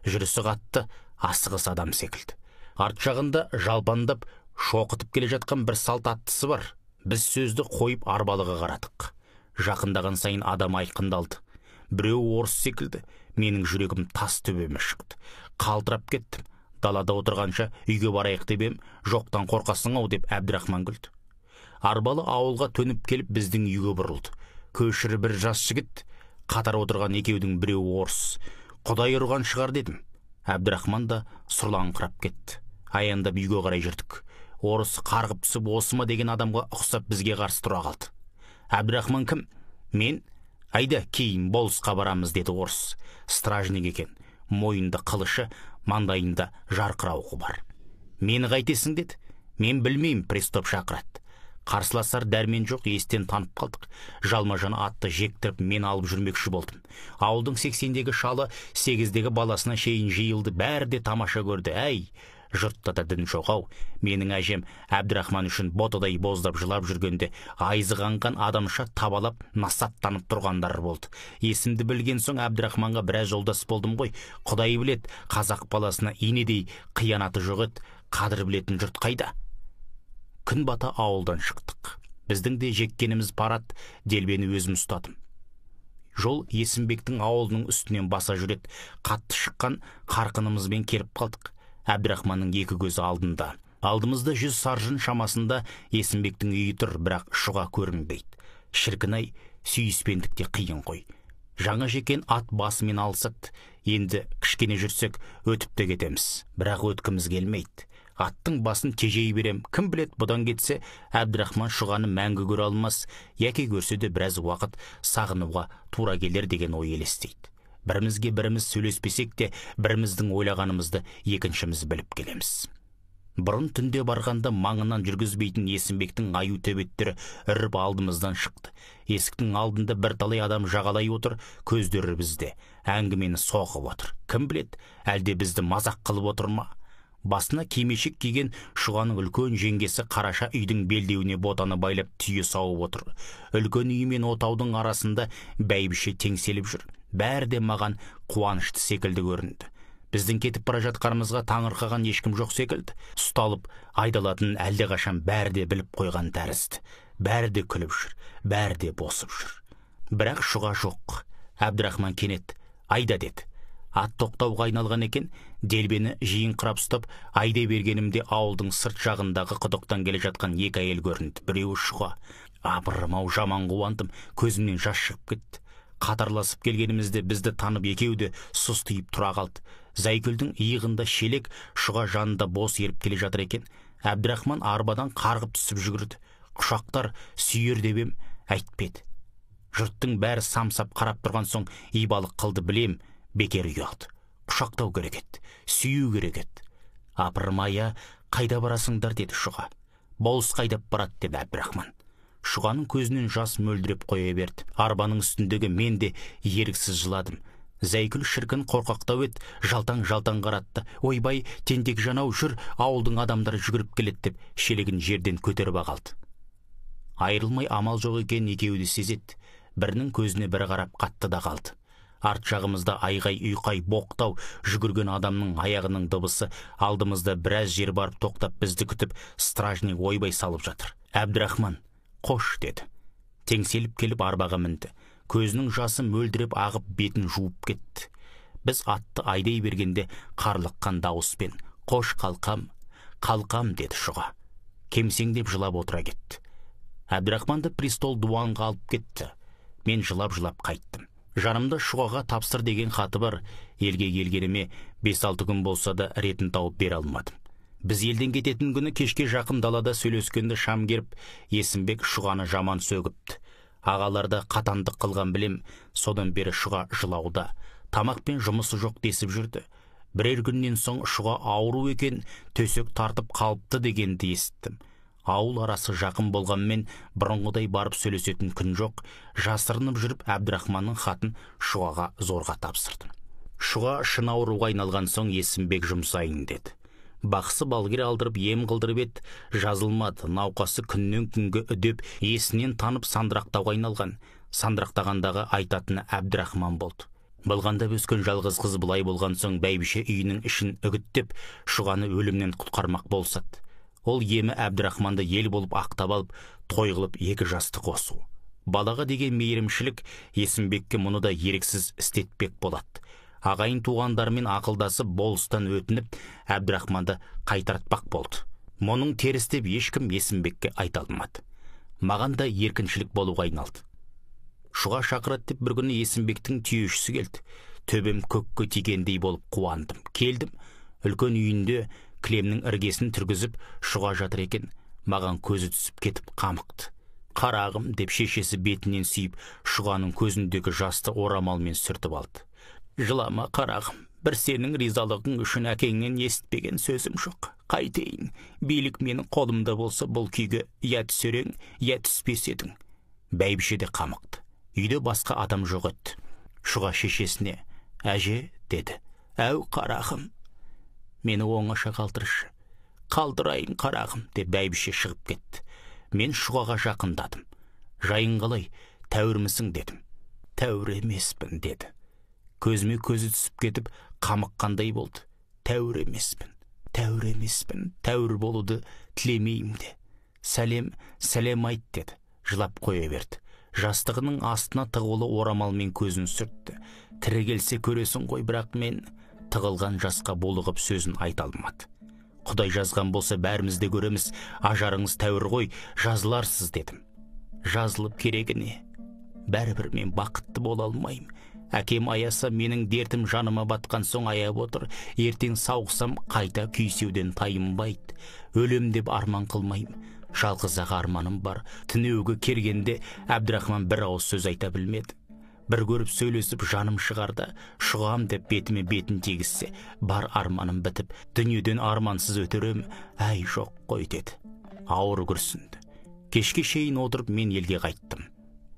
Speaker 1: Жүрісі қатты, асығыс адам секілді. Арт жағында жалпандап шоқытып келе жатқан бір салт аттысы бар. Біз сөзді қойып арбалыға қарадық. Жақындаған сайын адам айқындалды. Біреу орыс секілді. Менің жүрегім тас төбеме шықты. Қалтырап кеттім. Далада отырғанша үйге барайық деп ем, жоқтан қорқасың-ау деп Әбдірахман күлді. Арбалы ауылға төніп келіп біздің үйге бұрылды. Көшірі бір жас жігіт, қатар отырған екеудің біреуі орыс. Құдай ұрған шығар дедім. Әбдірахман да сұрлаңқырап кетті. Аяндап үйге қарай жүрдік. Орыс қарғып түсіп осы ма деген адамға ұқсап бізге қарсы тұра қалды. Әбдірахман кім? Мен? Айда кейін болысқа барамыз деді орыс. Стражник екен. Мойында қылышы, маңдайында жарқырауығы бар. Мені қайтесің деді. Мен білмеймін, пристав шақырады. Қарсыласар дәрмен жоқ, естен танып қалдық. Жалма-жан атты жектіріп мен алып жүрмекші болдым. Ауылдың 80-дегі шалы 8-дегі баласына шейін жиылды, бәрі де тамаша көрді. Әй, Жұртта да дін жоқ-ау. Менің әжем Әбдірахман үшін ботадай боздап жылап жүргенде айызы адамша табалап насаттанып тұрғандар болды. Есімді білген соң Әбдірахманға біраз жолдас болдым ғой. Құдай білет, қазақ баласына инедей қиянаты жоқ еді. Қадір білетін жұрт қайда? Күн бата ауылдан шықтық. Біздің де жеккеніміз парат, делбені өзім ұстадым. Жол Есімбектің ауылының үстінен баса жүрет. Қатты шыққан қарқынымызбен келіп қалдық. Әбдірахманның екі көзі алдында. Алдымызда 100 саржын шамасында Есімбектің үйі тұр, бірақ шұға көрінбейді. Шіркінай, сүйіспендікте қиын ғой. Жаңа жекен ат басымен алысады. Енді кішкене жүрсек өтіп те кетеміз. Бірақ өткіміз келмейді. Аттың басын тежей берем. Кім білет, бұдан кетсе Әбдірахман шұғаны мәңгі көре алмас, яки көрсе де біраз уақыт сағынуға тура келер деген ой елестейді. Бірімізге біріміз сөйлеспесек те, біріміздің ойлағанымызды екіншіміз біліп келеміз. Бұрын түнде барғанда маңынан жүргізбейтін Есімбектің аю төбеттері үріп алдымыздан шықты. Есіктің алдында бірталай адам жағалай отыр, көздері бізде, әңгімені соғып отыр. Кім білет, әлде бізді мазақ қылып отыр ма? Басына кимешек киген шұғаның үлкен жеңгесі қараша үйдің белдеуіне ботаны байлап түйе сауып отыр. Үлкен үй мен отаудың арасында бәйбіше теңселіп жүр. Бәрі де маған қуанышты секілді көрінді. Біздің кетіп бара жатқанымызға таңырқаған ешкім жоқ секілді. Ұсталып айдалатын әлдеқашан бәрі де біліп қойған тәрізді. Бәрі де күліп жүр, бәрі де босып жүр. Бірақ шұға жоқ. Әбдірахман кенет айда деді. Ат тоқтауға айналған екен, делбені жиынқырап ұстап, айдай бергенімде ауылдың сырт жағындағы құдықтан келе жатқан екі әйел көрінді. Біреуі шұға. Апырым-ау, жаман қуандым, көзімнен жас шығып кетті. Қатарласып келгенімізде бізді танып екеуі де сұстиып тұра қалды. Зайкүлдің иығында шелек, шұға жанында бос еріп келе жатыр екен. Әбдірахман арбадан қарғып түсіп жүгірді. Құшақтар сүйер деп ем, айтпеді. Жұрттың бәрі самсап қарап тұрған соң ибалық қылды білем, бекер ұялды. Құшақтау керек еді, сүю керек еді. Апырмая, қайда барасыңдар деді шұға. Болыс қайдап барады деді Әбдірахман. Шұғаның көзінен жас мөлдіреп қоя берді. Арбаның үстіндегі мен де еріксіз жыладым. Зәйкүл шіркін қорқақтау еді, жалтаң-жалтаң қаратты. Ойбай, тентек жанау жүр, ауылдың адамдары жүгіріп келеді деп шелегін жерден көтеріп ағалды. Айырылмай амал жоқ екен екеуі де сезеді. Бірінің көзіне бірі қарап қатты да қалды. Арт жағымызда айғай, ұйқай, боқтау, жүгірген адамның аяғының дыбысы, алдымызда біраз жер барып тоқтап бізді күтіп, стражник ойбай салып жатыр. Әбдірахман, қош деді. Теңселіп келіп арбаға мінді. Көзінің жасы мөлдіреп ағып бетін жуып кетті. Біз атты айдай бергенде қарлыққан дауыспен, қош қалқам, қалқам деді шұға. Кемсеңдеп жылап отыра кетті. Әбдірахманды престол дуанға алып кетті. Мен жылап-жылап қайттым. Жанымда шұғаға тапсыр деген хаты бар. Елге келгеніме 5-6 күн болса да ретін тауып бере алмадым. Біз елден кететін күні кешке жақын далада сөйлескенде шам керіп, Есімбек шұғаны жаман сөгіпті. Ағаларда қатандық қылған білем, содан бері шұға жылауда. Тамақпен жұмысы жоқ десіп жүрді. Бірер күннен соң шұға ауру екен, төсек тартып қалыпты дегенді естіттім. Ауыл арасы жақын болғанмен бұрынғыдай барып сөйлесетін күн жоқ. Жасырынып жүріп Әбдірахманның хатын шұғаға зорға тапсырдым. Шұға шын ауруға айналған соң Есімбек жұмсайын деді. Бақсы балгер алдырып ем қылдырып еді, жазылмады. Науқасы күннен күнге үдеп, есінен танып сандырақтауға айналған. Сандырақтағандағы айтатыны Әбдірахман болды. Болғанда өскен жалғыз қыз бұлай болған соң бәйбіше үйінің ішін үгіттеп, шұғаны өлімнен құтқармақ болсады. Ол емі Әбдірахманды ел болып ақтап алып, той қылып екі жасты қосу. Балаға деген мейірімшілік Есімбекке мұны да еріксіз істетпек болады. Ағайын туғандармен ақылдасып болыстан өтініп, Әбдірахманды қайтартпақ болды. Мұның теріс деп ешкім Есімбекке айта алмады. Маған да еркіншілік болуға айналды. Шұға шақырады деп бір күні Есімбектің түйешісі келді. Төбем көкке тигендей болып қуандым. Келдім, үлкен үйінде кілемнің іргесін түргізіп шұға жатыр екен. Маған көзі түсіп кетіп қамықты. Қарағым деп шешесі бетінен сүйіп, шұғаның көзіндегі жасты орамалмен сүртіп алды. Жылама қарағым, бір сенің ризалығың үшін әкеңнен естпеген сөзім жоқ. Қайтейін, билік менің қолымда болса бұл күйге я түсер ең, я түспес едің. Бәйбіше де қамықты. Үйде басқа адам жоқ еді. Шұға шешесіне, әже деді. Әу қарағым. мені оңаша қалдыршы. Қалдырайын қарағым, деп бәйбіше шығып кетті. Мен Шұғаға жақындадым. Жайың қалай, тәуірмісің дедім. Тәуір емеспін деді. Көзіме көзі түсіп кетіп, қамыққандай болды. Тәуір емеспін, тәуір болуды тілемеймін де. Сәлем айт деді. Жылап қоя берді. Жастығының астына тығулы орамалмен көзін сүртті. Тірі келсе көресің ғой, бірақ мен тығылған жасқа булығып сөзін айта алмады. Құдай жазған болса бәрімізді көреміз, ажарыңыз тәуір ғой, жазыларсыз дедім. Жазылып керегі не? Бәрібір мен бақытты бола алмайым. Әкем аяса, менің дертім жаныма батқан соң аяп отыр. Ертең сауықсам қайта күйсеуден тайынбайды. Өлем деп арман қылмайым. Жалғыз-ақ арманым бар. Түнеуге кергенде Әбдірахман бір ауыз сөз айта білмеді. Бір көріп сөйлесіп жаным шығарда, Шұғам деп бетіме бетін тегізсе, бар арманым бітіп, дүниеден армансыз өтерем, әй жоқ қой деді. Ауыр күрсінді. Кешке шейін отырып мен елге қайттым.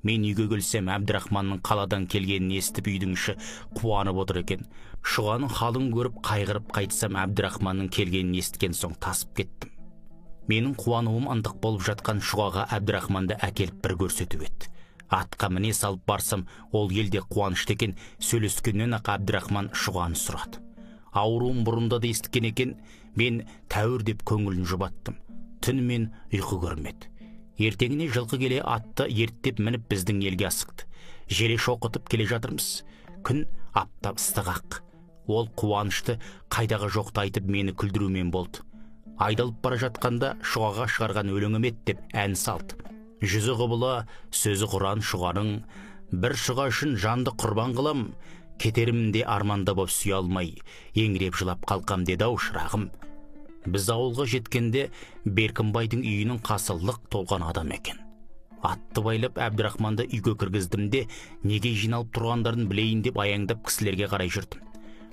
Speaker 1: Мен үйге келсем, Әбдірахманның қаладан келгенін естіп үйдің іші қуанып отыр екен. Шұғаның халын көріп қайғырып қайтсам, Әбдірахманның келгенін естіген соң тасып кеттім. Менің қуануым ындық болып жатқан Шұғаға Әбдірахманды әкеліп бір көрсетіп еді. Атқа міне салып барсам, ол елде қуанышты екен. Сөйлескеннен ақ Әбдірахман Шұғаны сұрады. Ауруым бұрында да естіген екен. Мен тәуір деп көңілін жұбаттым. Түнімен ұйқы көрмеді. Ертеңіне жылқы келе атты ерттеп мініп біздің елге асықты. Желе шоқытып келе жатырмыз. Күн аптап ыстық. Ол қуанышты қайдағы жоқты айтып мені күлдірумен болды. Айдалып бара жатқанда Шұғаға шығарған өлеңім ет деп ән салды. Жүзі құбыла, сөзі құран Шұғаның, бір Шұға үшін жанды құрбан қылам, кетерімде арманда боп сүйе алмай, еңіреп жылап қалқам деді ау шырағым. Біз ауылға жеткенде Беркінбайдың үйінің қасы лық толған адам екен. Атты байлап Әбдірахманды үйге кіргіздім де, неге жиналып тұрғандарын білейін деп аяңдап кісілерге қарай жүрдім.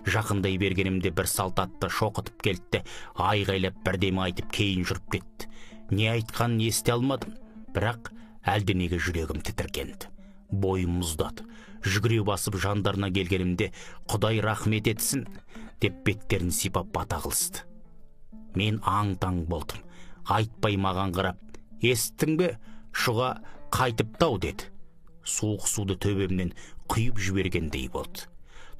Speaker 1: Жақындай бергенімде бір салт атты шоқытып келді, айғайлап бірдеме айтып кейін жүріп кетті. Не айтқанын ести алмадым. Бірақ әлденеге жүрегім тітіркенді. Бойым мұздады. Жүгіре басып жандарына келгенімде Құдай рахмет етсін деп беттерін сипап бата қылысты. Мен аң-таң болдым. Айтпай маған қарап, естің бе, Шұға қайтыптау деді. Суық суды төбемнен құйып жібергендей болды.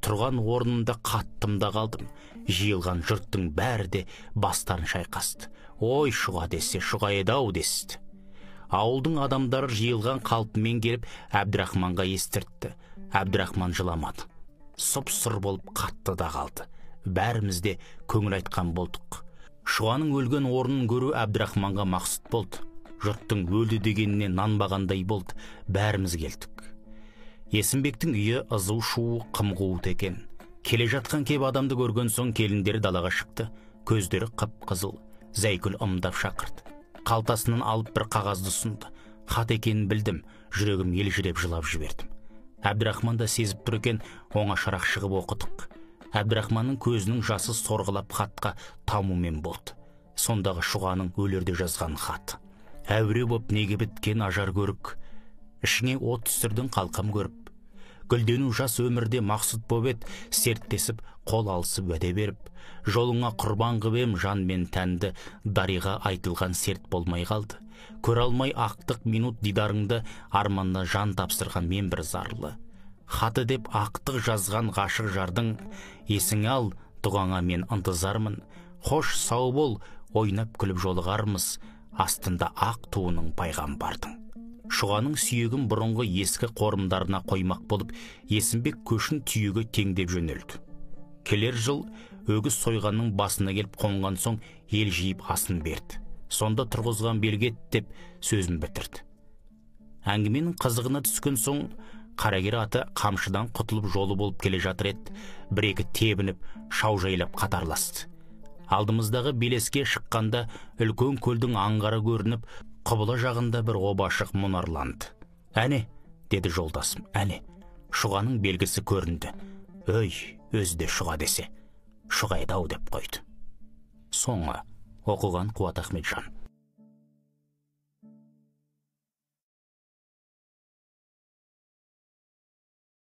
Speaker 1: Тұрған орнымда қаттым да қалдым. Жиылған жұрттың бәрі де бастарын шайқасты. Ой Шұға десе, Шұға еді-ау десті. Ауылдың адамдары жиылған қалпымен келіп Әбдірахманға естіртті. Әбдірахман жыламады. Сұп-сұр болып қатты да қалды. Бәріміз де көңіл айтқан болдық. Шұғаның өлген орнын көру Әбдірахманға мақсұт болды. Жұрттың өлді дегеніне нанбағандай болды. Бәріміз келдік. Есімбектің үйі ызу-шу қым-қуыт екен. Келе жатқан кеп адамды көрген соң келіндері далаға шықты. Көздері қып-қызыл. Зәйкүл ымдап шақырды. Қалтасынан алып бір қағазды ұсынды. Хат екенін білдім, жүрегім елжіреп жылап жібердім. Әбдірахман да сезіп тұр екен, оңашарақ шығып оқыдық. Әбдірахманның көзінің жасы сорғылап хатқа тамумен болды. Сондағы Шұғаның өлерде жазған хаты. Әуре боп неге біткен ажар көрік, ішіңе от түсірдің қалқам көріп. Гүлдену жас өмірде мақсұт боп ет, серттесіп, қол алысып уәде беріп. Жолыңа құрбан қыбем жан мен тәнді, дариға айтылған серт болмай қалды. Көр алмай ақтық минут дидарыңды, арманна жан тапсырған мен бір зарлы. Хаты деп ақтық жазған ғашық жардың, есің ал, дұғаңа мен ынтызармын. Хош сау бол, ойнап күліп жолығармыз, астында ақ туының пайғамбардың. Шұғаның сүйегін бұрынғы ескі қорымдарына қоймақ болып, Есімбек көшін түйеге теңдеп жөнелді. Келер жыл өгіз сойғанның басына келіп қонған соң ел жиып асын берді. Сонда тұрғызған белгет деп сөзін бітірді. Әңгіменің қызығына түскен соң қарагер аты қамшыдан құтылып жолы болып келе жатыр еді. Бір-екі тебініп, шау жайлап қатарласты. Алдымыздағы белеске шыққанда үлкен көлдің аңғары көрініп, құбыла жағында бір обашық мұнарланды. Әне, деді жолдасым, әне, Шұғаның белгісі көрінді. Өй, өзде Шұға десе, Шұға еді-ау деп қойды. Соңы оқыған Қуат Ахметжан.